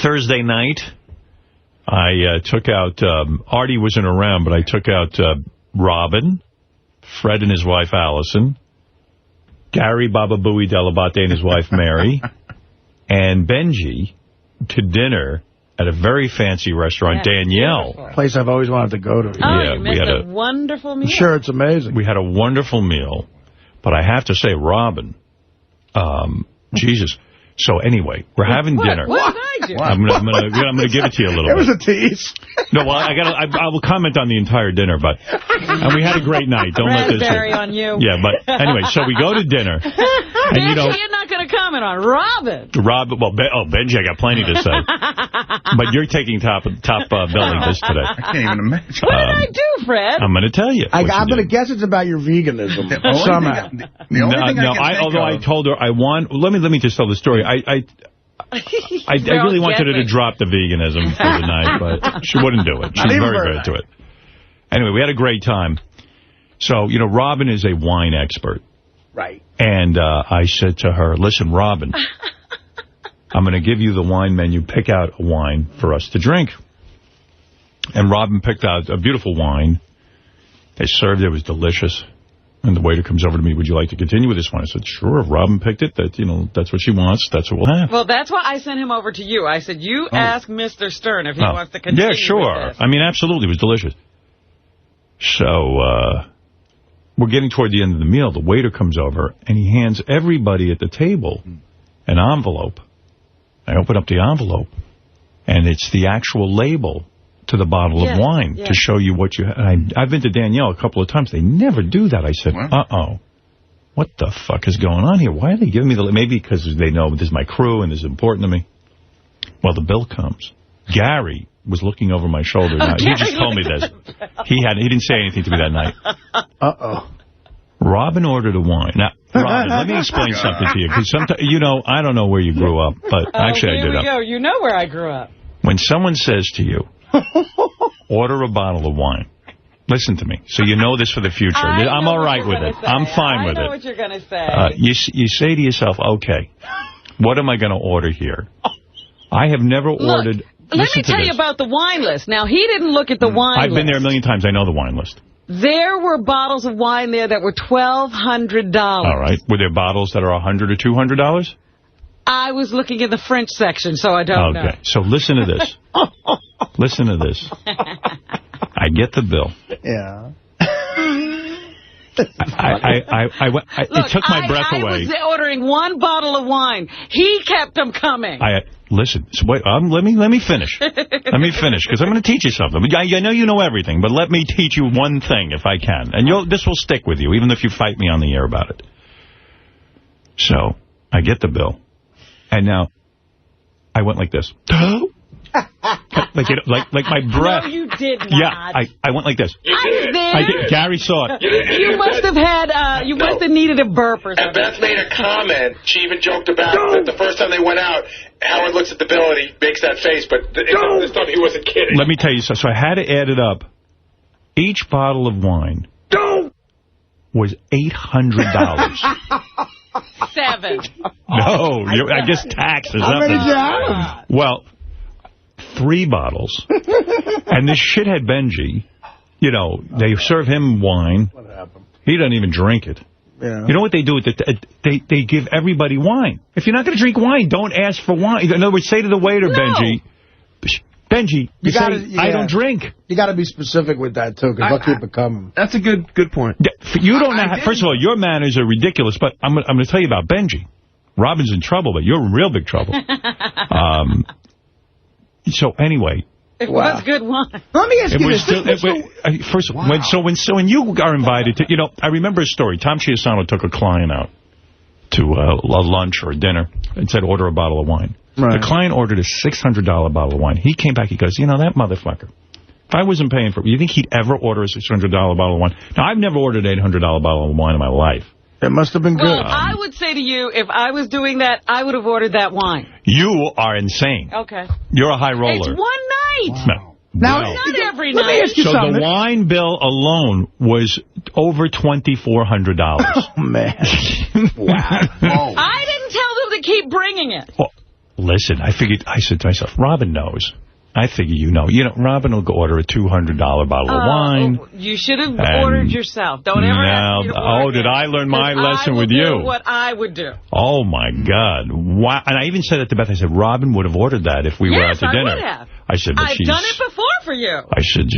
Thursday night, I took out, Artie wasn't around, but I took out Robin, Fred and his wife Allison, Gary Baba Booey Delabate and his wife Mary, and Benji to dinner at a very fancy restaurant, Danielle. A place I've always wanted to go to. Oh, yeah, you missed a wonderful meal. I'm sure it's amazing. We had a wonderful meal, but I have to say, Robin, Jesus. So anyway, we're having dinner. What did I do? I'm gonna give it to you a little bit. It was a tease. No, well, I will comment on the entire dinner, and we had a great night. Don't let this. Raspberry on you. Yeah, but anyway, so we go to dinner. And you're not going to comment on Robin. Well, Benji, I got plenty to say. But you're taking top billing this today. I can't even imagine. What did I do, Fred? I'm going to tell you. I'm going to guess it's about your veganism. Somehow. Although I told her I want. Let me just tell the story. I really wanted her to drop the veganism for the night, but she wouldn't do it. She's very into it. Anyway, we had a great time. So, Robin is a wine expert. Right. And I said to her, listen, Robin, I'm going to give you the wine menu. Pick out a wine for us to drink. And Robin picked out a beautiful wine. They served it. It was delicious. And the waiter comes over to me, would you like to continue with this one? I said, sure, if Robin picked it, that's what she wants, that's what we'll have. Well, that's why I sent him over to you. I said, you ask Mr. Stern if he wants to continue. Yeah, sure. With this. I mean, absolutely, it was delicious. So, we're getting toward the end of the meal. The waiter comes over, and he hands everybody at the table an envelope. I open up the envelope, and it's the actual label to the bottle of wine to show you what you have. I've been to Danielle a couple of times. They never do that. I said, uh-oh. What the fuck is going on here? Why are they giving me the... Maybe because they know this is my crew and this is important to me. Well, the bill comes. Gary was looking over my shoulder. Now, he just told me this. He didn't say anything to me that night. Uh-oh. Robin ordered a wine. Now, Robin, let me explain something to you. Because sometimes, I don't know where you grew up, but actually I did. Here we go. You know where I grew up. When someone says to you, order a bottle of wine. Listen to me. So you know this for the future. I'm all right with it. I'm fine with it. I know what you're going to say. You say to yourself, okay, what am I going to order here? I have never ordered... Let me tell you about the wine list. Now, he didn't look at the wine list. I've been there a million times. I know the wine list. There were bottles of wine there that were $1,200. All right. Were there bottles that are $100 or $200? I was looking in the French section, so I don't know. Okay, so listen to this. Listen to this. I get the bill. Yeah. It took my breath away. I was ordering one bottle of wine. He kept them coming. Listen, so wait, let me finish. Let me finish, because I'm going to teach you something. I know you know everything, but let me teach you one thing if I can. And this will stick with you, even if you fight me on the air about it. So, I get the bill. And now, I went like this. like my breath. No, you did not. Yeah, I went like this. I was there. Gary saw it. You must have had, you must have needed a burp or something. And Beth made a comment. She even joked about that the first time they went out, Howard looks at the bill and he makes that face, but this time he wasn't kidding. Let me tell you something. So I had to add it up. Each bottle of wine was $800. 7. No, I guess tax or something. How many did you have? Well, 3 bottles. And this shithead Benji, they serve him wine. What happened? He doesn't even drink it. Yeah. You know what they do? They give everybody wine. If you're not going to drink wine, don't ask for wine. In other words, say to the waiter, Benji, I don't drink. You got to be specific with that, too, because they'll keep it coming. That's a good point. You don't know. First of all, your manners are ridiculous, but I'm going to tell you about Benji. Robin's in trouble, but you're in real big trouble. So anyway. It was good wine. Let me ask you this. When you are invited to, I remember a story. Tom Chiasano took a client out to a lunch or a dinner and said, order a bottle of wine. Right. The client ordered a $600 bottle of wine. He came back, he goes, that motherfucker. If I wasn't paying for it, you think he'd ever order a $600 bottle of wine? Now, I've never ordered an $800 bottle of wine in my life. It must have been good. Well, I would say to you, if I was doing that, I would have ordered that wine. You are insane. Okay. You're a high roller. It's one night. Wow. Now, not every night. Let me ask you something. The wine bill alone was over $2,400. Oh, man. Wow. I didn't tell them to keep bringing it. Well, Listen, I said to myself, Robin knows. I figure you know. Robin will go order a $200 bottle of wine. You should have ordered yourself. Don't ever ask me to order. Did I learn my lesson with you? I will do what I would do. Oh, my God. Wow. And I even said that to Beth. I said, Robin would have ordered that if we were out to dinner. Yes, I would have. I said, but I've done it before for you. I said,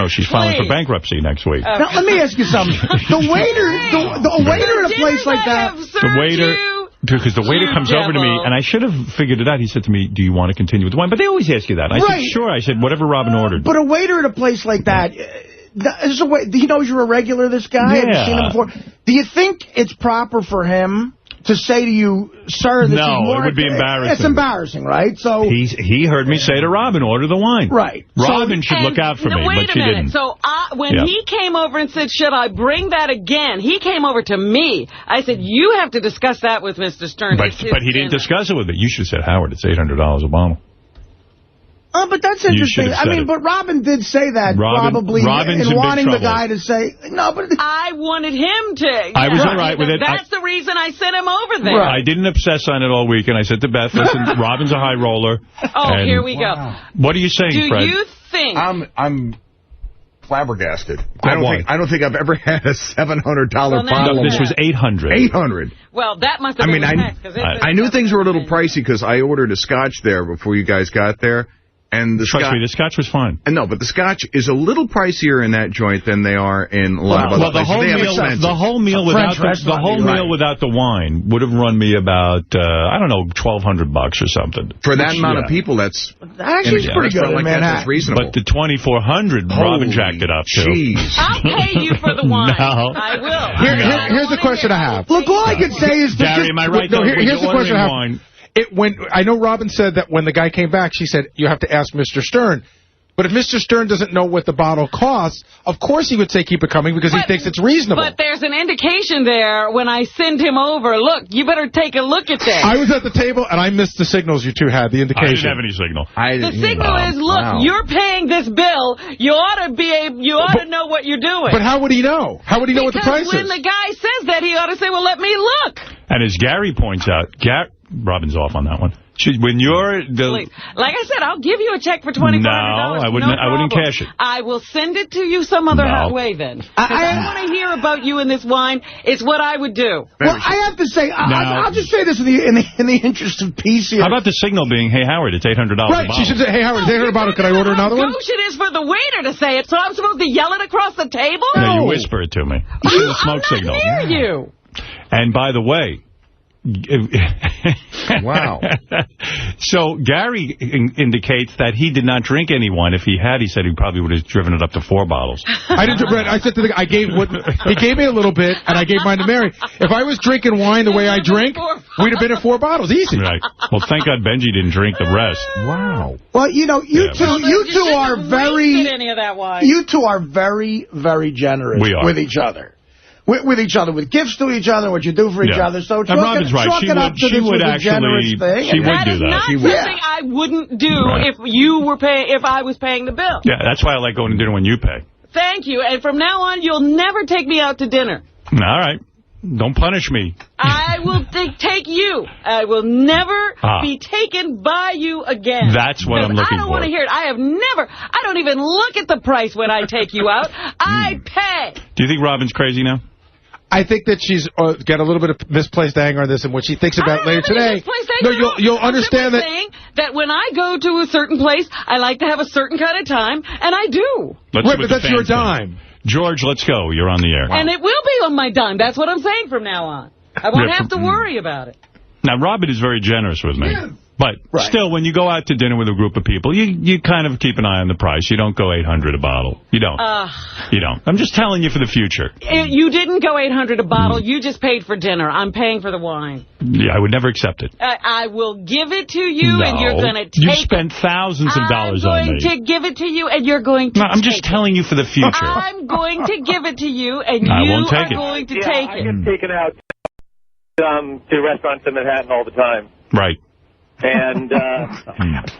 she's filing for bankruptcy next week. Now, let me ask you something. The waiter at a place like that. The waiter... Because the waiter comes over to me, and I should have figured it out. He said to me, do you want to continue with the wine? But they always ask you that. I said, sure. I said, whatever Robin ordered. But a waiter at a place like that, he knows you're a regular, this guy? Yeah. Have you seen him before? Do you think it's proper for him to say to you, sir, this is more... No, it would be embarrassing. It's embarrassing, right? So he heard me say to Robin, order the wine. Right. Robin should look out for me, but she didn't. So when he came over and said, should I bring that again, he came over to me. I said, you have to discuss that with Mr. Stern. But he didn't discuss it with me. You should have said, Howard, it's $800 a bottle. But that's interesting. I mean, but Robin did say that probably in wanting the guy to say, no, but... I wanted him to. I was all right with it. That's the reason I sent him over there. I didn't obsess on it all week, and I said to Beth, listen, Robin's a high roller. Here we go. What are you saying, Fred? Do you think... I'm flabbergasted. I don't think I've ever had a $700 bottle. No, this was $800. $800. Well, that must have been I knew things were a little pricey because I ordered a scotch there before you guys got there. And Trust me, the scotch was fine. No, but the scotch is a little pricier in that joint than they are in a lot of other places. The whole meal without the wine would have run me about I don't know, $1,200 or something. For that amount of people, that's actually pretty good in Manhattan. That's reasonable. But the $2,400, Robin jacked it up too. I'll pay you for the wine. No. I will. Here's the question I have. Look, all I can say is Gary, am I right? No, here's the question I have. I know Robin said that when the guy came back, she said, you have to ask Mr. Stern. But if Mr. Stern doesn't know what the bottle costs, of course he would say keep it coming because he thinks it's reasonable. But there's an indication there when I send him over. Look, you better take a look at that. I was at the table, and I missed the signals you two had, the indication. I didn't have any signal. The signal is, look, you're paying this bill. You ought to know what you're doing. But how would he know? How would he know what the price is? Because when the guy says that, he ought to say, well, let me look. And as Gary points out, Robin's off on that one. When you're like I said, I'll give you a check for $2,400. No, I wouldn't cash it. I will send it to you some other way then. I don't want to hear about you in this wine. It's what I would do. Well, I have to say, I'll just say this in the interest of peace here. How about the signal being, hey, Howard, it's $800 Right, she should say, hey, Howard, it's $800 a bottle. Can I order another one? It is for the waiter to say it, so I'm supposed to yell it across the table? No, you whisper it to me. It's a smoke signal. I hear you. And by the way, wow. So Gary indicates that he did not drink any wine. If he had, he said he probably would have driven it up to 4 bottles. I didn't. I said to the guy, he gave me a little bit, and I gave mine to Mary. If I was drinking wine the way I drink, we'd have been at 4 bottles, easy. Right. Well, thank God Benji didn't drink the rest. Wow. Well, you two are very. Any of that wine. You two are very, very generous with each other. With each other, with gifts to each other, what you do for each other. So Robin's right. She would actually do that. That is not something I wouldn't do if I was paying the bill. Yeah, that's why I like going to dinner when you pay. Thank you. And from now on, you'll never take me out to dinner. All right. Don't punish me. I will take you. I will never be taken by you again. That's what I'm looking for. I don't want to hear it. I don't even look at the price when I take you out. I pay. Do you think Robin's crazy now? I think that she's got a little bit of misplaced anger on this and what she thinks about later today. No, you'll understand that when I go to a certain place, I like to have a certain kind of time, and I do. Right, but that's your dime. George, let's go. You're on the air. And it will be on my dime. That's what I'm saying from now on. I won't have to worry about it. Now, Robin is very generous with me. Yeah. But still, when you go out to dinner with a group of people, you kind of keep an eye on the price. You don't go $800 a bottle. You don't. You don't. I'm just telling you for the future. You didn't go $800 a bottle. You just paid for dinner. I'm paying for the wine. Yeah, I would never accept it. I will give it to you, and you're going to take it. You spent thousands of dollars on me. I'm going to give it to you, and you're going to I'm just telling you for the future. I'm going to give it to you, and you are going to take it. I get taken out to restaurants in Manhattan all the time. Right. And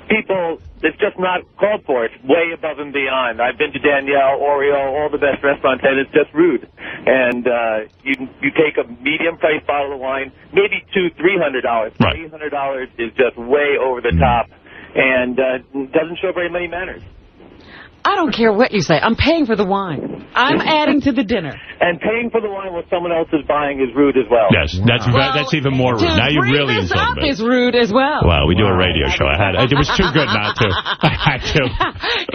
people, it's just not called for. It's way above and beyond. I've been to Danielle, Oreo, all the best restaurants, and it's just rude. And you take a medium-priced bottle of wine, maybe $200-300. Right. $300 is just way over the top, and doesn't show very many manners. I don't care what you say. I'm paying for the wine. I'm adding to the dinner. And paying for the wine while someone else is buying is rude as well. Yes, that's even more rude. Now you really insulted me. To bring this up is rude as well. Wow, we do a radio show. It was too good not to. I had to.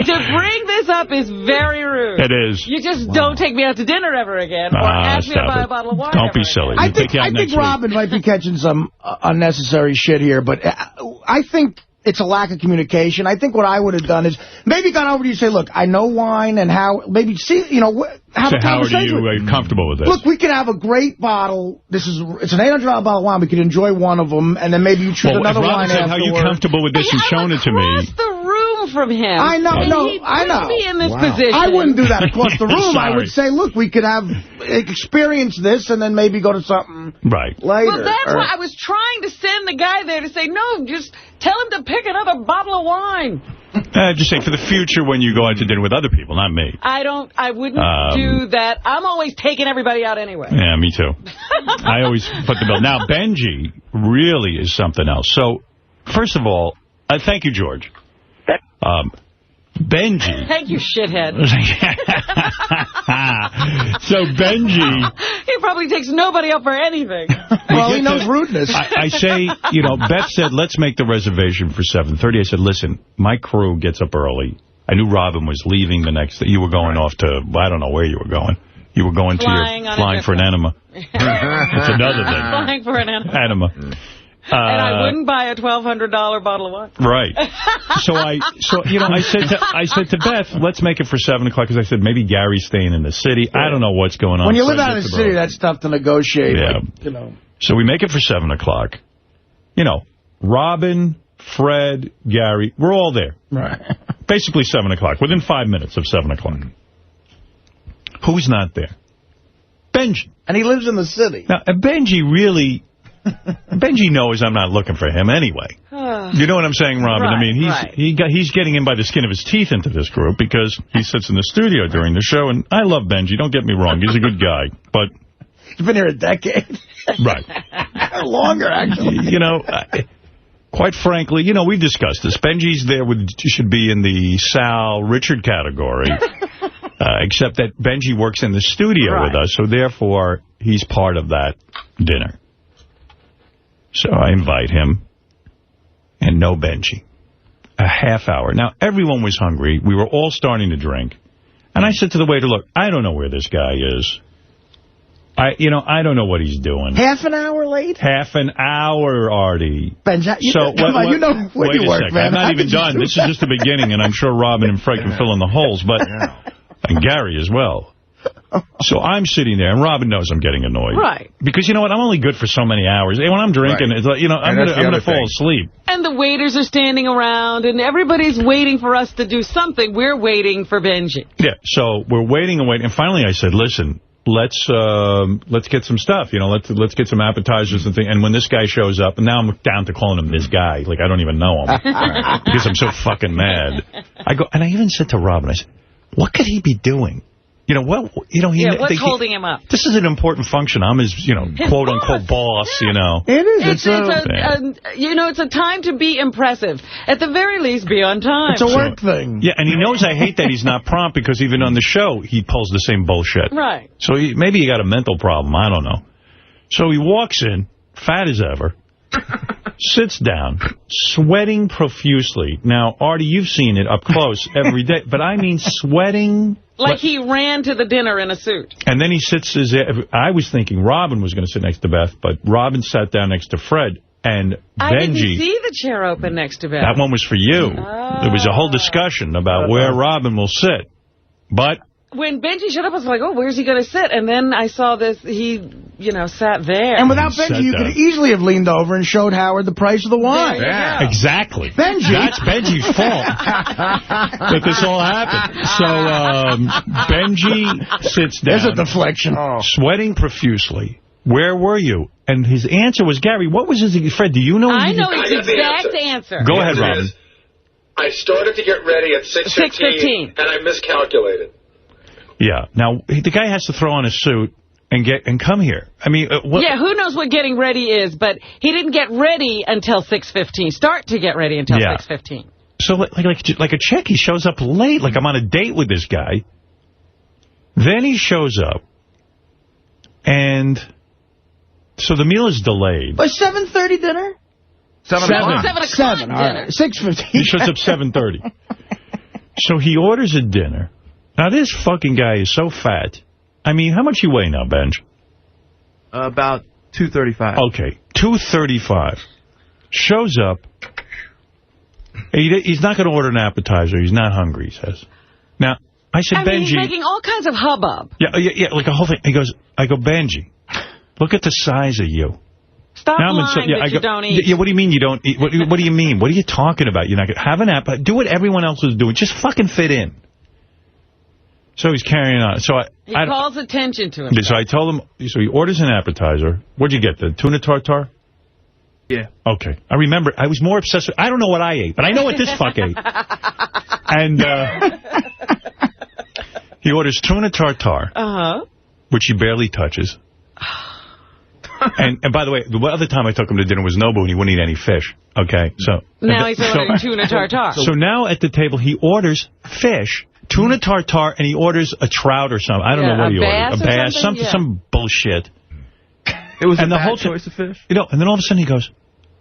To bring this up is very rude. It is. You just don't take me out to dinner ever again or ask me to buy a bottle of wine. Don't be silly. I think Robin might be catching some unnecessary shit here, but I think it's a lack of communication. I think what I would have done is maybe gone over to you and say, look, I know wine and how, maybe see, have a conversation. How are you comfortable with this? Look, we could have a great bottle. It's an $800 bottle of wine. We could enjoy one of them, and then maybe you choose another wine afterwards. How are you comfortable with this and shown it to me? Across the room from him. I know, I know. Be in this position. I wouldn't do that across the room. I would say, look, we could have experience this and then maybe go to something later. Well, that's why I was trying to send the guy there to say, no, just tell him to pick another bottle of wine. Just say for the future when you go out to dinner with other people, not me. I wouldn't do that. I'm always taking everybody out anyway. Yeah, me too. I always put the bill. Now, Benji really is something else. So, first of all, thank you, George. Benji. Thank you, shithead. So Benji. He probably takes nobody up for anything. Well, he knows rudeness. I say, Beth said, let's make the reservation for 7:30. I said, listen, my crew gets up early. I knew Robin was leaving the next day. You were going off to, I don't know where you were going. You were going flying for an enema. That's another thing. Flying for an enema. And I wouldn't buy a $1,200 bottle of wine. Right. So I said to Beth, let's make it for 7 o'clock, because I said maybe Gary's staying in the city. I don't know what's going on. When you live out in the city, that's tough to negotiate. Yeah. Like, So we make it for 7 o'clock. Robin, Fred, Gary, we're all there. Right. Basically 7 o'clock, within 5 minutes of 7 o'clock. Who's not there? Benji. And he lives in the city. Now, Benji really... Benji knows I'm not looking for him anyway. You know what I'm saying, Robin? Right, I mean, he's getting in by the skin of his teeth into this group because he sits in the studio during the show, and I love Benji. Don't get me wrong. He's a good guy, but... He's been here a decade. Right. Longer, actually. Quite frankly, we've discussed this. Benji's there should be in the Sal Richard category, except that Benji works in the studio with us, so therefore he's part of that dinner. So I invite him, and no Benji. A half hour. Now, everyone was hungry. We were all starting to drink. And I said to the waiter, look, I don't know where this guy is. I don't know what he's doing. Half an hour late? Half an hour, Artie. Benji, you know where you work, man. I'm not even done. This is just the beginning, and I'm sure Robin and Fred can fill in the holes, and Gary as well. So I'm sitting there, and Robin knows I'm getting annoyed. Right. Because, I'm only good for so many hours. When I'm drinking, it's like, I'm going to fall asleep. And the waiters are standing around, and everybody's waiting for us to do something. We're waiting for Benji. Yeah, so we're waiting and waiting. And finally I said, listen, let's get some stuff. Let's get some appetizers and things. And when this guy shows up, and now I'm down to calling him this guy. Like, I don't even know him. Because I'm so fucking mad. And I even said to Robin, I said, what could he be doing? What's holding him up? This is an important function. I'm his, quote-unquote boss, Yeah. It is. It's a time to be impressive. At the very least, be on time. It's a work thing. Yeah, and he knows I hate that he's not prompt, because even on the show, he pulls the same bullshit. Right. So maybe he got a mental problem. I don't know. So he walks in, fat as ever, sits down, sweating profusely. Now, Artie, you've seen it up close every day, but I mean sweating... Like he ran to the dinner in a suit. And then he sits I was thinking Robin was going to sit next to Beth, but Robin sat down next to Fred. And I Benji... didn't see the chair open next to Beth. That one was for you. There was a whole discussion about where Robin will sit. But... When Benji showed up, I was like, where's he going to sit? And then I saw this, he, sat there. And without Benji, you could easily have leaned over and showed Howard the price of the wine. Yeah. Exactly. Benji. That's Benji's fault that this all happened. So Benji sits down. There's a deflection. Sweating profusely. Where were you? And his answer was, Gary, what was his... Fred, do you know? I know his exact answer. Go ahead, Robin. I started to get ready at 6:15, and I miscalculated. Yeah. Now, the guy has to throw on a suit and come here. I mean, yeah, who knows what getting ready is, but he didn't get ready until 6:15. Start to get ready until 6:15. So, like a chick, he shows up late, like I'm on a date with this guy. Then he shows up, and so the meal is delayed. But 7:30 dinner? 7 o'clock dinner. All right. 6:15. He shows up 7:30. So he orders a dinner. Now, this fucking guy is so fat. I mean, how much you weigh now, Benj? About 235. Okay, 235. Shows up. He's not going to order an appetizer. He's not hungry, he says. Now, I said, Benji... he's making all kinds of hubbub. Yeah, like a whole thing. I go, Benji, look at the size of you. Stop lying that you don't eat. Yeah, what do you mean you don't eat? What do you mean? What are you talking about? You're not going to have an appetizer. Do what everyone else is doing. Just fucking fit in. So he's carrying on. So he calls attention to him. So I told him, so he orders an appetizer. What'd you get, the tuna tartare? Yeah. Okay. I remember, I was more obsessed with, I don't know what I ate, but I know what this fuck ate. And he orders tuna tartare, which he barely touches. And by the way, the other time I took him to dinner was Nobu, and he wouldn't eat any fish. Okay, so now he's ordering tuna tartare. So now at the table he orders fish, tuna tartare, and he orders a trout or something. I don't know what he ordered. A bass, some bullshit. It was and a the whole choice of fish. You know, and then all of a sudden he goes,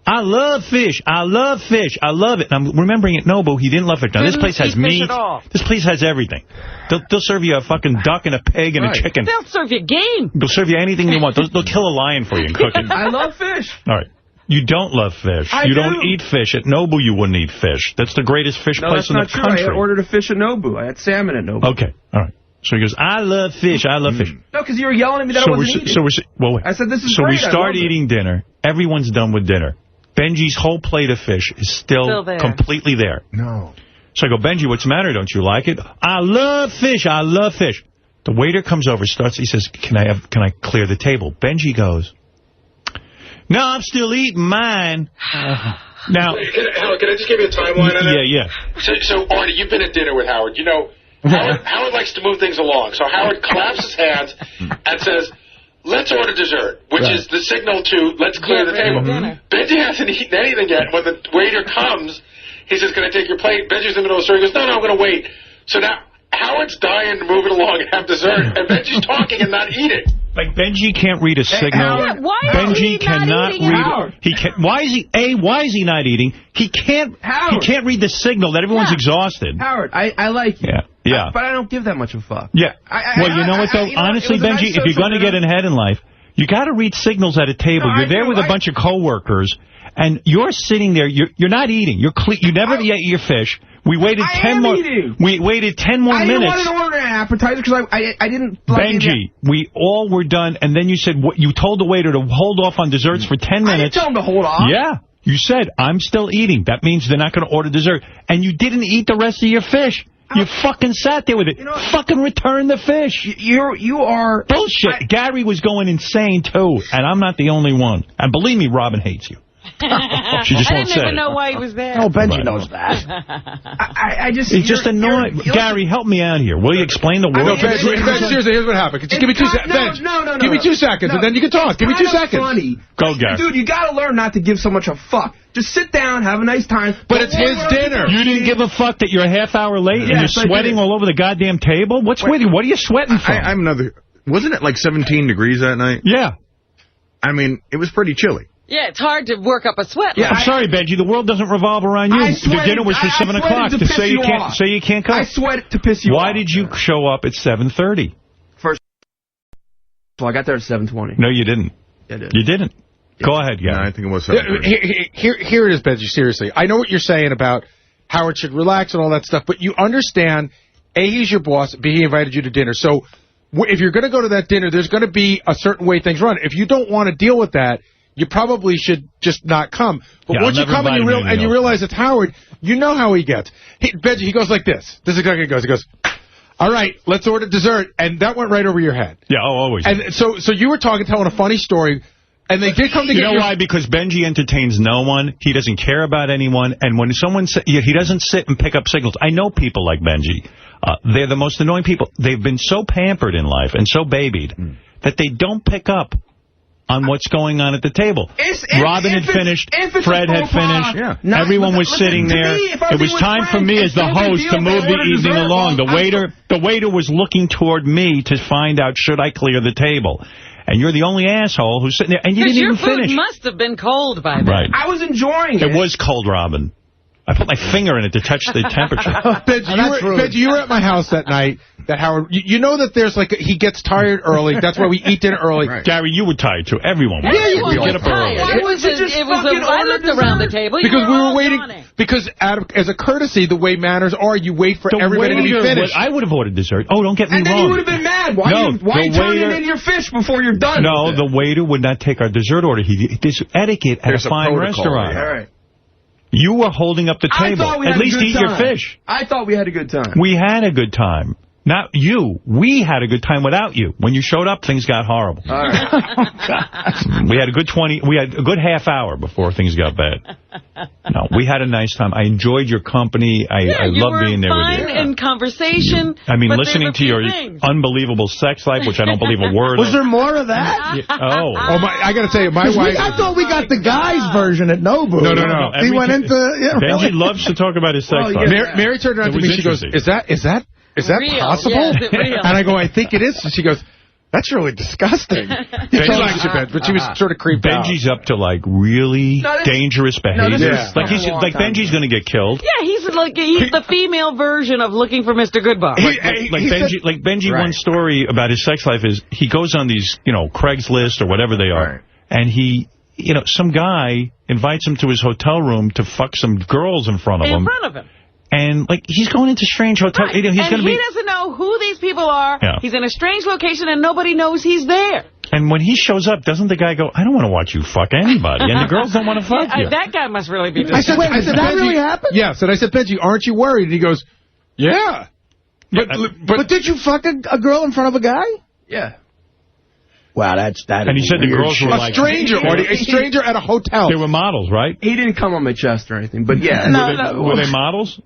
I love fish. I love fish. I love it. And I'm remembering at Nobu, he didn't love fish. Now, this place has meat. This place has everything. They'll serve you a fucking duck and a pig and a chicken. They'll serve you game. They'll serve you anything you want. They'll kill a lion for you and cook it. I love fish. All right. You don't love fish. You don't eat fish. At Nobu, you wouldn't eat fish. That's the greatest fish place in the country. That's not true. I ordered a fish at Nobu. I had salmon at Nobu. Okay. All right. So he goes, I love fish. I love fish. No, because you were yelling at me that I wasn't eating. Wait. I said, this is great. So we start eating dinner. Everyone's done with dinner. Benji's whole plate of fish is still there. Completely there. No. So I go, Benji, what's the matter? Don't you like it? I love fish. I love fish. The waiter comes over, he says, can I clear the table? Benji goes, no, I'm still eating mine. Now, Howard, can I just give you a timeline on that? Yeah. So, Artie, you've been at dinner with Howard. You know, Howard likes to move things along. So Howard claps his hands and says, let's order dessert, which is the signal to let's clear the table. Benji hasn't eaten anything yet. When the waiter comes, he says, can I take your plate? Benji's in the middle of the story. He goes, no, I'm going to wait. So now Howard's dying to move it along and have dessert, and Benji's talking and not eating. Like, Benji can't read a signal. Benji cannot read. He can't. Why is he not eating? He can't read the signal that everyone's exhausted. Howard, I like you. Yeah. But I don't give that much of a fuck. Yeah. Well, you know what, though? Honestly, Benji, if you're going to get ahead in life, you got to read signals at a table. You're there with a bunch of coworkers, and you're sitting there. You're not eating. You never ate your fish. We waited 10 more. We waited 10 more minutes. I didn't want to order an appetizer because I didn't. Benji, we all were done, and then you said you told the waiter to hold off on desserts for 10 minutes. I didn't tell him to hold off. Yeah, you said I'm still eating. That means they're not going to order dessert, and you didn't eat the rest of your fish. You fucking sat there with it. Fucking return the fish. You are bullshit. Gary was going insane too, and I'm not the only one. And believe me, Robin hates you. She just won't say. I didn't even know why he was there. Oh, Benji knows that. He's just annoying. Gary, help me out here. Will you explain the world? No, seriously, here's what happened. Just give me 2 seconds. No. Give me 2 seconds, and then you can talk. Give me 2 seconds. Funny. Go, Gary. Dude, you got to learn not to give so much a fuck. Just sit down, have a nice time. But it's his dinner. You didn't give a fuck that you're a half hour late and you're sweating all over the goddamn table? What's with you? What are you sweating from? I'm another. Wasn't it like 17 degrees that night? Yeah. I mean, it was pretty chilly. Yeah, it's hard to work up a sweat. Yeah, I'm sorry, Benji. The world doesn't revolve around you. The dinner was for 7 o'clock. To say you can't come. I sweat to piss you off. Why did you show up at 7:30? First, well, I got there at 7:20. No, you didn't. I did. You didn't. Go ahead, Gary. No, I think it was 7:30. Here it is, Benji. Seriously, I know what you're saying about Howard should relax and all that stuff, but you understand, A, he's your boss, B, he invited you to dinner. So if you're going to go to that dinner, there's going to be a certain way things run. If you don't want to deal with that, you probably should just not come. But once you come and you realize it's Howard, you know how he gets. Benji, he goes like this. This is exactly how he goes. He goes, all right, let's order dessert. And that went right over your head. Yeah, always. And so you were telling a funny story And they did come to You know why? Because Benji entertains no one. He doesn't care about anyone. And when someone he doesn't sit and pick up signals. I know people like Benji. They're the most annoying people. They've been so pampered in life and so babied that they don't pick up on what's going on at the table. Robin had finished. Fred had finished. Yeah. Everyone was sitting there. It was time for me as the host to move the evening along. The waiter was looking toward me to find out, should I clear the table? And you're the only asshole who's sitting there, and you didn't even finish. Your food must have been cold by then. Right. I was enjoying it. It was cold, Robin. I put my finger in it to touch the temperature. Benji, you were at my house that night. That Howard, you know that there's like he gets tired early. That's why we eat dinner early. Right. Gary, you were tired too. Everyone was. Yeah, you get up early. I looked around the table. Because we were waiting. Because as a courtesy, the way manners are, you wait for everybody to be finished. I would have ordered dessert. Oh, don't get me wrong. And then you would have been mad. Why turn in your fish before you're done? No, the waiter would not take our dessert order. There's etiquette at a fine restaurant. All right. You were holding up the table. At least eat your fish. I thought we had a good time. We had a good time. Not you. We had a good time without you. When you showed up, things got horrible. All right. We had a good half hour before things got bad. No, we had a nice time. I enjoyed your company. I loved being there with you. You were fine in conversation. I mean, listening to your unbelievable sex life, which I don't believe a word Was there more of that? I got to tell you, my wife... I thought we got the guy's version at Nobu. No. He went into... Benji loves to talk about his sex life. Mary turned around to me, she goes, Is that real? possible? Yeah, is it real? And I go, I think it is. And she goes, that's really disgusting. She likes you, Ben, but she was sort of creeped out. Benji's up to like really dangerous behavior. Like Benji's going to get killed. Yeah, he's the female version of looking for Mr. Goodbar. Like Benji, one story about his sex life is he goes on these, Craigslist or whatever they are, and he, some guy invites him to his hotel room to fuck some girls in front of him. And, he's going into strange hotels. Right. He doesn't know who these people are. Yeah. He's in a strange location, and nobody knows he's there. And when he shows up, doesn't the guy go, I don't want to watch you fuck anybody. And the girls don't want to fuck you. That guy must really be I said, did that really happen? Yes. And I said, Benji, aren't you worried? And he goes, yeah. But did you fuck a girl in front of a guy? Yeah. Wow, that and he said the girls were a stranger at a hotel. They were models, right? He didn't come on my chest or anything, but yeah. Were they models?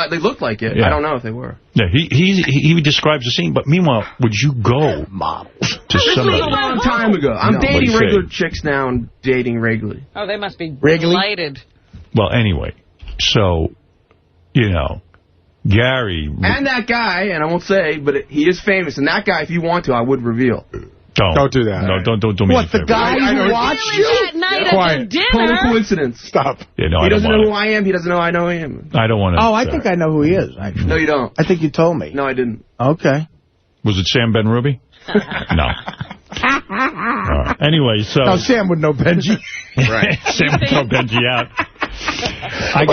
They looked like it. Yeah. I don't know if they were. Yeah, he describes the scene, but meanwhile, would you go models to somebody? A long time ago. I'm dating regular chicks now and dating regularly. Oh, they must be delighted. Well, anyway, so, Gary... And that guy, and I won't say, but he is famous, and that guy, if you want to, I would reveal. Don't do that. No, don't do me. What, the guy who watched you? That night at the dinner. Total coincidence. Stop. Yeah, no, he doesn't know who I am. He doesn't know I know him. I don't want to. Oh, I think I know who he is, actually. No, you don't. I think you told me. No, I didn't. Okay. Was it Sam Ben Ruby? No. Anyway, so... No, Sam would know Benji. Right. Sam would know Benji out. I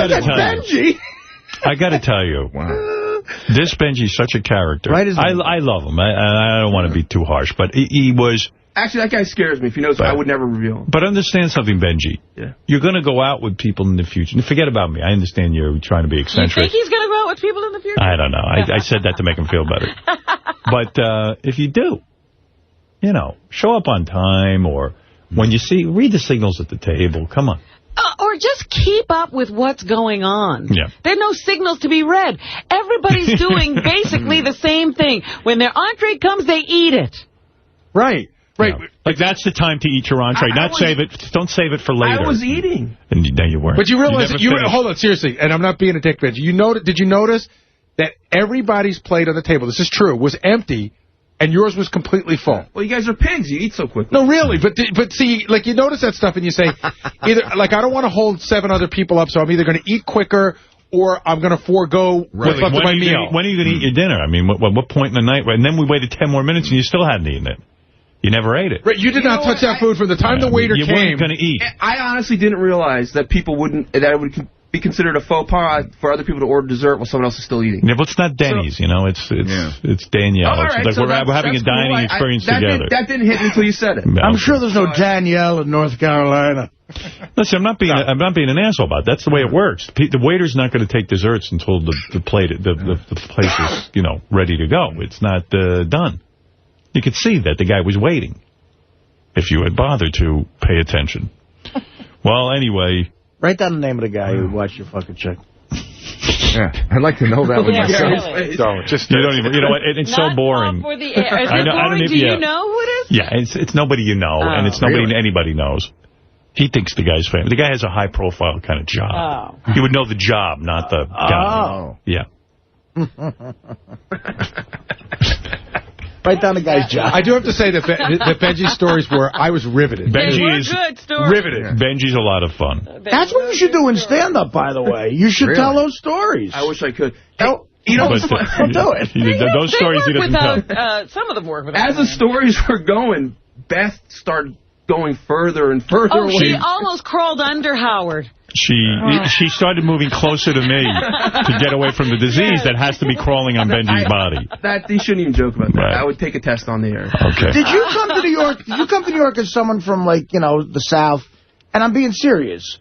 got to tell you. Wow. This Benji's such a character. Right, I love him. I don't want to be too harsh, but he was... Actually, that guy scares me. If he knows, I would never reveal him. But understand something, Benji. Yeah. You're going to go out with people in the future. Forget about me. I understand you're trying to be eccentric. You think he's going to go out with people in the future? I don't know. I said that to make him feel better. But if you do, show up on time, or when you read the signals at the table. Come on. Or just keep up with what's going on. Yeah. There are no signals to be read. Everybody's doing basically the same thing. When their entree comes, they eat it. Right. Right. Like, that's the time to eat your entree. Don't save it for later. I was eating. And no, you weren't. But you realize hold on, seriously, and I'm not being a dick, Benji. Did you notice that everybody's plate on the table, this is true, was empty, and yours was completely full? Well, you guys are pigs. You eat so quickly. No, really. But see, you notice that stuff and you say, either, I don't want to hold 7 other people up, so I'm either going to eat quicker or I'm going to forego what's left of my meal. When are you going to eat your dinner? I mean, what point in the night? And then we waited 10 more minutes and you still hadn't eaten it. You never ate it. Right, you did not touch that food from the time the waiter came. You weren't going to eat. I honestly didn't realize that people that it would be considered a faux pas for other people to order dessert while someone else is still eating. Yeah, but it's not Denny's, it's Danielle. Oh, right, it's like we're having a dining experience together. That didn't hit me until you said it. I'm sure there's no Danielle in North Carolina. Listen, I'm not being an asshole about it. That's the way it works. The waiter's not going to take desserts until the place is ready to go. It's not done. You could see that the guy was waiting. if you had bothered to pay attention. Well, anyway. Write down the name of the guy who watched your fucking chick. Yeah, I'd like to know that one myself. Really. Don't. Just you don't even. You know what? It's so boring. Not for the air. Is it boring? Do you know who it is? Yeah, it's nobody you know, and it's nobody anybody knows. He thinks the guy's famous. The guy has a high-profile kind of job. Oh. He would know the job, not the guy. Yeah. Write down the guy's job. I do have to say that Benji's stories I was riveted. Benji is good stories. Riveted. Benji's a lot of fun. That's what you should do in stand-up, by the way. You should tell those stories. I wish I could. Don't do it. Those stories he doesn't tell. Some of them work without. As the stories were going, Beth started going further and further away. She almost crawled under Howard. She started moving closer to me to get away from the disease that has to be crawling on Benji's body. You shouldn't even joke about that. Right. I would take a test on the air. Okay. Did you come to New York? Did you come to New York as someone from, like, you know, the South? And I'm being serious.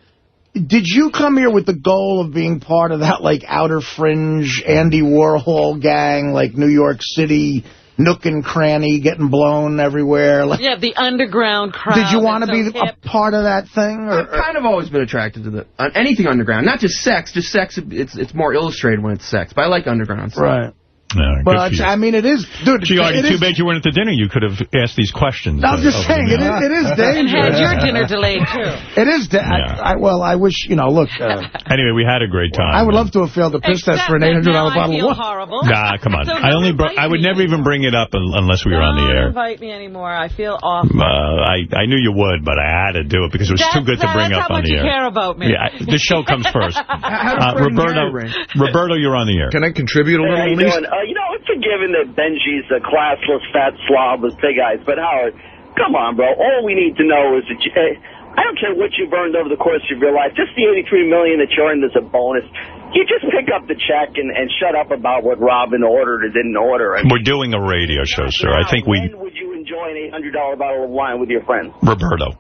Did you come here with the goal of being part of that, like, outer fringe Andy Warhol gang, like New York City nook and cranny, getting blown everywhere? Like, yeah, the underground crowd. Did you want to be a part of that thing? Or? I've kind of always been attracted to anything underground. Not just sex. Just sex, it's more illustrated when it's sex. But I like underground stuff. Right. No, but, I mean, it is... Dude, gee, Artie, too bad you weren't at the dinner. You could have asked these questions. I'm just saying, it is dangerous. And had your dinner delayed, too. It is... Well, I wish, you know, look... anyway, we had a great time. I would love to have failed the piss test for an $800 bottle of wine. Horrible. Nah, come on. So I would never even bring it up unless we were on the air. Don't invite me anymore. I feel awful. I knew you would, but I had to do it because it was too good to bring up on the air. That's how much you care about me. Yeah, the show comes first. Roberto, you're on the air. Can I contribute a little, at least? You know, it's forgiven that Benji's a classless fat slob with big eyes, but Howard, come on, bro. All we need to know is that I don't care what you've earned over the course of your life. Just the $83 million that you earned as a bonus. You just pick up the check and shut up about what Robin ordered or didn't order. I mean, we're doing a radio show, sir. I think when would you enjoy an $800 bottle of wine with your friends? Roberto,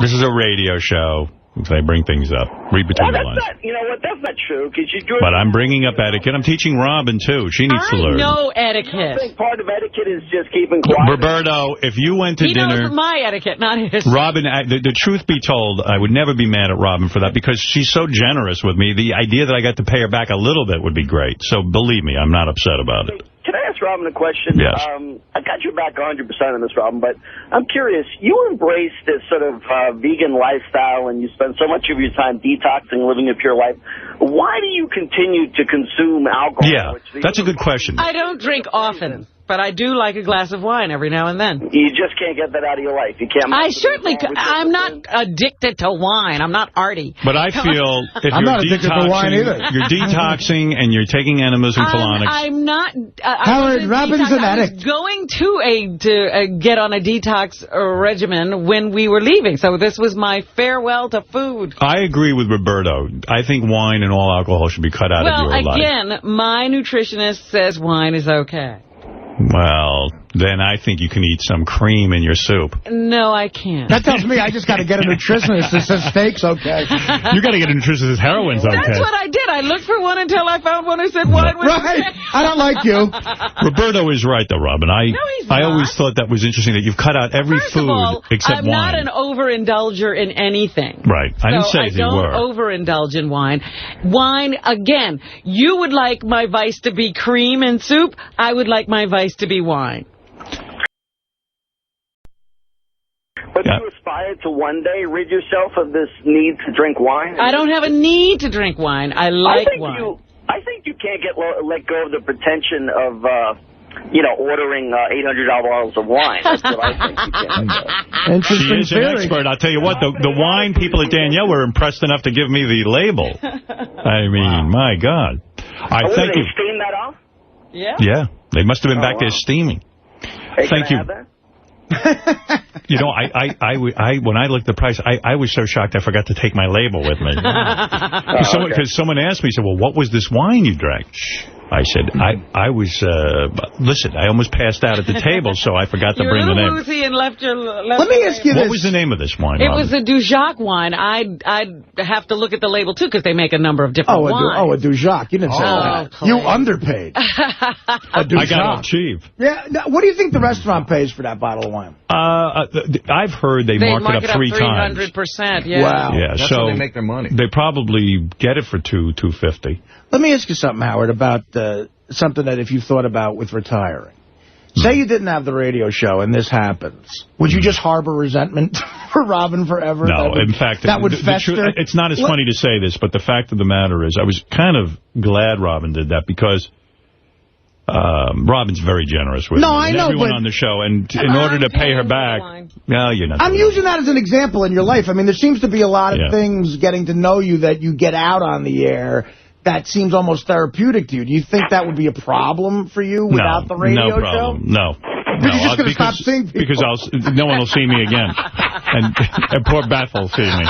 this is a radio show. I bring things up. Read between the lines. You know what? That's not true. But I'm bringing up etiquette. I'm teaching Robin, too. She needs to learn. I know etiquette. I think part of etiquette is just keeping quiet. Roberto, if you went to dinner... He knows my etiquette, not his. Robin, the truth be told, I would never be mad at Robin for that because she's so generous with me. The idea that I got to pay her back a little bit would be great. So believe me, I'm not upset about it. Can I ask Robin a question? Yes. I got your back 100% on this, Robin, but I'm curious. You embrace this sort of vegan lifestyle, and you spend so much of your time detoxing, living a pure life. Why do you continue to consume alcohol? Yeah, that's a good question. I don't drink often, but I do like a glass of wine every now and then. You just can't get that out of your life. You can't. I certainly could. I'm not addicted to wine. I'm not Artie. But I feel if I'm you're not addicted to wine either. You're detoxing and you're taking enemas and colonics. I'm not. Howard, Robin's an addict. I was going to get on a detox regimen when we were leaving, so this was my farewell to food. I agree with Roberto. I think wine and all alcohol should be cut out of your life. Well, again, my nutritionist says wine is okay. Well, then I think you can eat some cream in your soup. No, I can't. That tells me I just got to get a nutritionist that says steak's okay. You got to get a nutritionist that says heroin's okay. That's what I did. I looked for one until I found one who said wine was right. okay. I don't like you. Roberto is right, though, Robin. No, he's not. I always thought that was interesting that you've cut out every food except I'm wine. not an overindulger in anything. Right. I didn't say you were. I don't overindulge in wine. Wine, again, you would like my vice to be cream and soup. I would like my vice to be wine. But do you aspire to one day rid yourself of this need to drink wine? I don't have a need to drink wine. I like wine. I think you can't let go of the pretension of, ordering $800 bottles of wine. That's what I think you can. Interesting She is an expert. I'll tell you what, the wine people at Danielle were impressed enough to give me the label. I mean, my God. I thank you. They steam that off? Yeah. Yeah. They must have been back there steaming. Hey, thank you. You know, when I looked at the price, I was so shocked I forgot to take my label with me. Because someone asked me, said, well, what was this wine you drank? I said, I was, listen, I almost passed out at the table, so I forgot to bring the name. Woozy and left your... Let me ask you this. What was the name of this wine, It Robin? was a Dujac wine. I'd have to look at the label, too, because they make a number of different wines. A Dujac. You didn't say that. You underpaid. I got off cheap. Yeah. What do you think the restaurant pays for that bottle of wine? I've heard they mark it up 3 times. 300%, yeah. Wow. Yeah, That's how they make their money. They probably get it for $250. Let me ask you something, Howard, about something that if you thought about with retiring. Say you didn't have the radio show and this happens. Would you just harbor resentment for Robin forever? No, in fact, that would fester? It's not as funny to say this, but the fact of the matter is I was kind of glad Robin did that because Robin's very generous with me. I know, everyone on the show, and in order to pay her back, no, you're not. I'm using that as an example in your life. I mean, there seems to be a lot of things getting to know you that you get out on the air that seems almost therapeutic to you. Do you think that would be a problem for you without the radio show? No problem. No. You're just going to stop seeing people. Because no one will see me again. And poor Beth will see me.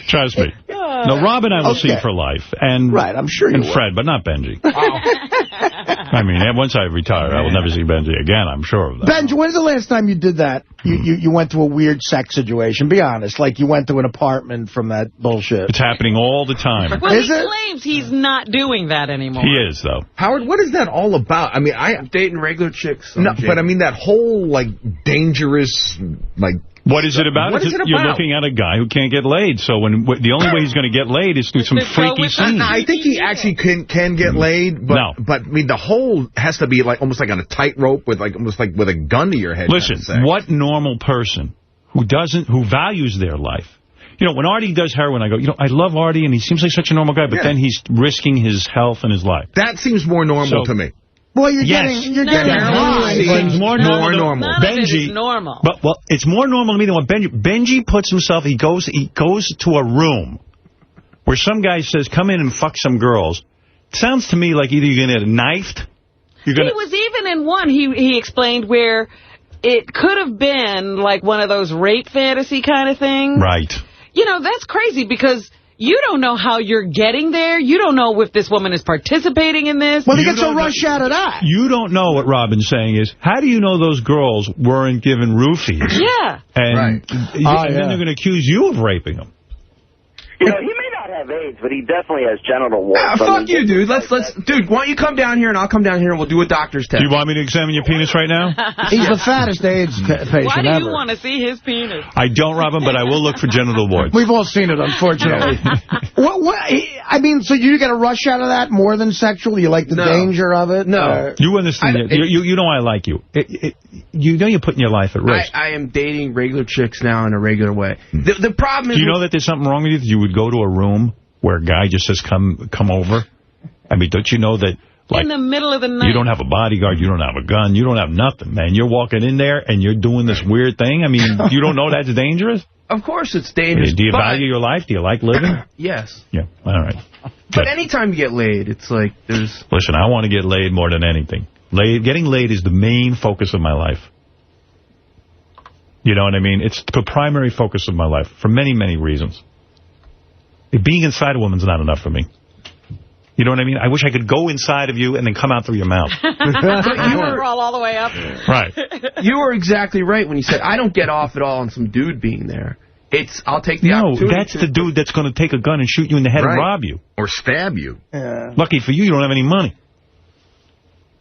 Trust me. No, Rob and I will see for life. And, right, I'm sure you will. And Fred, but not Benji. I mean, once I retire, I will never see Benji again, I'm sure of that. Benji, when's the last time you did that? You went to a weird sex situation? Be honest. Like you went to an apartment from that bullshit. It's happening all the time. Well, he claims he's not doing that anymore. He is, though. Howard, what is that all about? I mean, I'm dating regular chicks. No, but I mean that whole, like, dangerous, like... What is it about? What is it about? You're looking at a guy who can't get laid, so the only way he's going to get laid is through some freaky scenes. I think he actually can get laid, but I mean the whole has to be like almost like on a tightrope with almost like with a gun to your head. Listen, what normal person who values their life? You know, when Artie does heroin, I go, I love Artie and he seems like such a normal guy, but then he's risking his health and his life. That seems more normal to me. Well, you're getting high. It's more normal. Benji is normal. But it's more normal to me than what Benji puts himself. He goes to a room where some guy says, "Come in and fuck some girls." It sounds to me like either you're going to get knifed. He was even in one. He explained where it could have been like one of those rape fantasy kind of things. Right. You know, that's crazy because you don't know how you're getting there. You don't know if this woman is participating in this. Well, he gets a rush out of that. You don't know what Robin's saying is, how do you know those girls weren't given roofies? Yeah. And, and then they're going to accuse you of raping them. You know, he may not have AIDS, but he definitely has genital warts. Fuck you, dude. Dude, why don't you come down here and I'll come down here and we'll do a doctor's test. Do you want me to examine your penis right now? He's the fattest AIDS patient ever. Why do you want to see his penis? I don't, Robin, but I will look for genital warts. We've all seen it, unfortunately. I mean, so you get a rush out of that more than sexual? You like the danger of it? No. You understand that. You know I like you. You know you're putting your life at risk. I am dating regular chicks now in a regular way. The problem is... Do you know that there's something wrong with you? That you would go to a room where a guy just says, come over? I mean, don't you know that... Like, in the middle of the night. You don't have a bodyguard. You don't have a gun. You don't have nothing, man. You're walking in there and you're doing this weird thing. I mean, you don't know that's dangerous? Of course it's dangerous. Do you value your life? Do you like living? Yes. Yeah, all right. But anytime you get laid, it's like there's... Listen, I want to get laid more than anything. Getting laid is the main focus of my life. You know what I mean? It's the primary focus of my life for many, many reasons. Being inside a woman's not enough for me. You know what I mean? I wish I could go inside of you and then come out through your mouth. You were all the way up. Right. You were exactly right when you said, I don't get off at all on some dude being there. I'll take the opportunity. No, that's the dude that's going to take a gun and shoot you in the head and rob you. Or stab you. Yeah. Lucky for you, you don't have any money.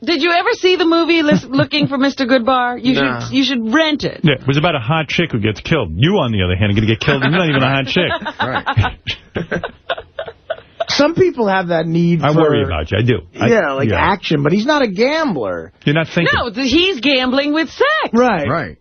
Did you ever see the movie Looking for Mr. Goodbar? You should rent it. Yeah, it was about a hot chick who gets killed. You, on the other hand, are going to get killed and you're not even a hot chick. Right. Some people have that need I worry about you. I do. Action, but he's not a gambler. You're not thinking. No, he's gambling with sex. Right.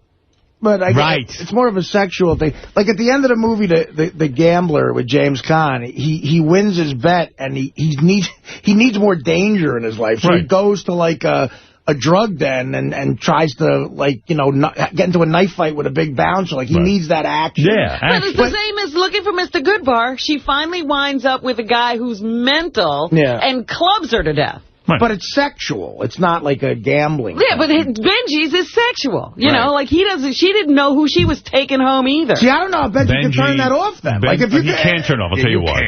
But it's more of a sexual thing. Like at the end of the movie, the Gambler with James Caan, he wins his bet and he needs more danger in his life. So he goes to like a drug den and tries to get into a knife fight with a big bouncer. Like he needs that action. Yeah, but it's the same as Looking for Mr. Goodbar. She finally winds up with a guy who's mental and clubs her to death. Right. But it's sexual. It's not like a gambling. Yeah, but Benji's is sexual. You know, like she didn't know who she was taking home either. See, I don't know if Benji can turn that off then. Like if you can't turn off, I'll tell you why.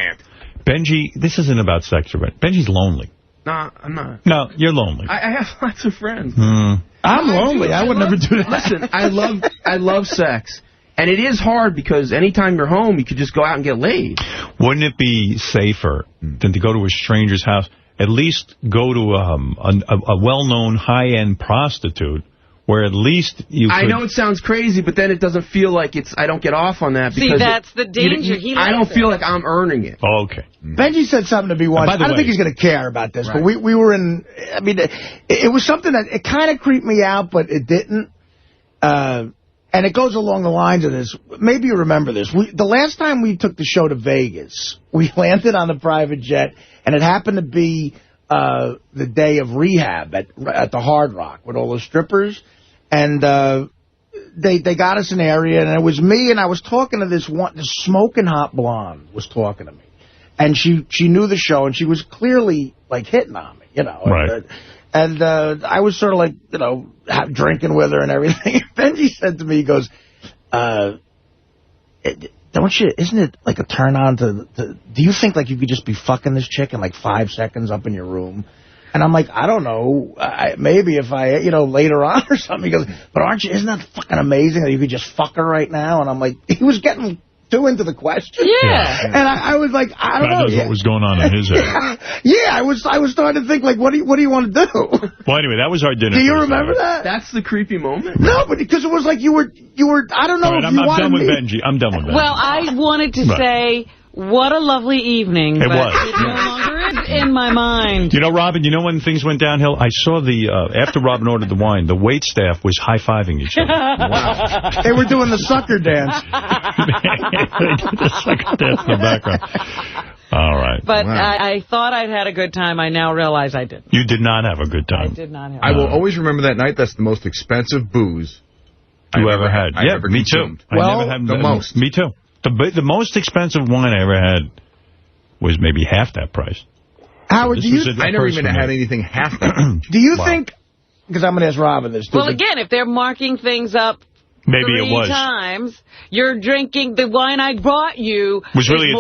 Benji, this isn't about sex, Benji's lonely. Nah, I'm not. No, you're lonely. I have lots of friends. I'm lonely. I would never do that. Listen, I love sex. And it is hard because anytime you're home, you could just go out and get laid. Wouldn't it be safer than to go to a stranger's house? At least go to a well-known high-end prostitute where at least you could... I know it sounds crazy, but then it doesn't feel like it's... I don't get off on that because... See, that's the danger. I don't feel like I'm earning it. Oh, okay. Benji said something to me once. I don't think he's going to care about this, but we were in... I mean, it was something that... It kind of creeped me out, but it didn't. And it goes along the lines of this. Maybe you remember this. The last time we took the show to Vegas, we landed on a private jet, and it happened to be the day of rehab at the Hard Rock with all the strippers. And they got us an area, and it was me, and I was talking to this smoking hot blonde was talking to me. And she knew the show, and she was clearly, like, hitting on me, you know. Right. And I was sort of like, you know, drinking with her and everything. Benji said to me, he goes, isn't it like a turn on to do you think like you could just be fucking this chick in like 5 seconds up in your room? And I'm like, I don't know, maybe if I, you know, later on or something. He goes, but isn't that fucking amazing that you could just fuck her right now? And I'm like, he was getting too into the question. Yeah. And I was like, I don't know. God knows what was going on in his head. Yeah, I was starting to think, like, what do you want to do? Well, anyway, that was our dinner. Do you remember that? That's the creepy moment. No, but because it was like you were, I don't know if you wanted I'm done with me. Benji. I'm done with Benji. Well, I wanted to say, what a lovely evening. It but was. It no longer is in my mind. You know, Robin, you know when things went downhill? I saw after Robin ordered the wine, the wait staff was high-fiving each other. Wow. They were doing the sucker dance. They did the sucker dance in the background. All right. But wow. I thought I'd had a good time. I now realize I didn't. You did not have a good time. I did not have I will always remember that night. That's the most expensive booze you ever had. I ever me consumed. too. Well, I never had the most. Me too. The most expensive wine I ever had was maybe half that price. Howard, I never even had anything half that. Do you think, because I'm going to ask Robin this too. Well, again, if they're marking things up maybe it was 3 times, you're drinking the wine I brought you. Was really a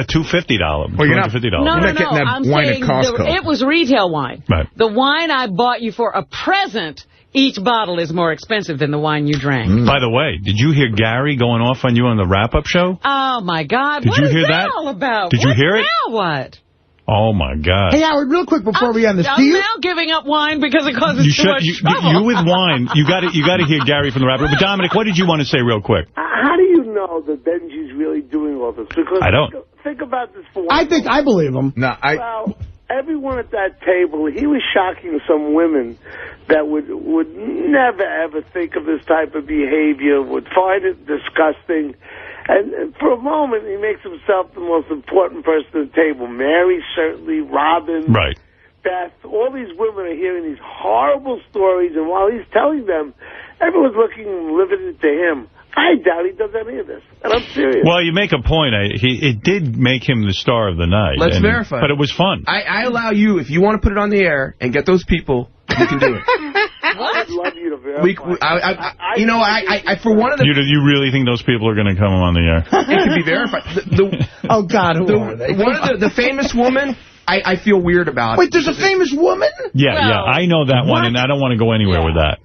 $250. Well, you're not $250. No, getting that I'm wine saying at Costco. it was retail wine. Right. The wine I bought you for a present, each bottle is more expensive than the wine you drank. By the way, did you hear Gary going off on you on the wrap-up show? Oh, my God. Did you hear that that all about? Did you hear it? Now what? Oh, my God. Hey, Howard, real quick before we end this. I'm now giving up wine because it causes too much trouble. You with wine, you got to hear Gary from the wrap-up. But, Dominic, what did you want to say real quick? How do you know that Benji's really doing all this? Because I don't. Think about this for one I believe him. No, Well, everyone at that table, he was shocking some women that would never, ever think of this type of behavior, would find it disgusting. And for a moment, he makes himself the most important person at the table. Mary, certainly, Robin, right. Beth, all these women are hearing these horrible stories, and while he's telling them, everyone's looking riveted to him. I doubt he does any of this, and I'm serious. Well, you make a point. It did make him the star of the night. Let's verify. But it was fun. I allow you, if you want to put it on the air and get those people, you can do it. I'd love you to verify. For one of the... You really think those people are going to come on the air? It can be verified. Oh, God, who are they? One of the famous woman, I feel weird about. Wait, there's a famous woman? Yeah, I know that one, and I don't want to go anywhere with that.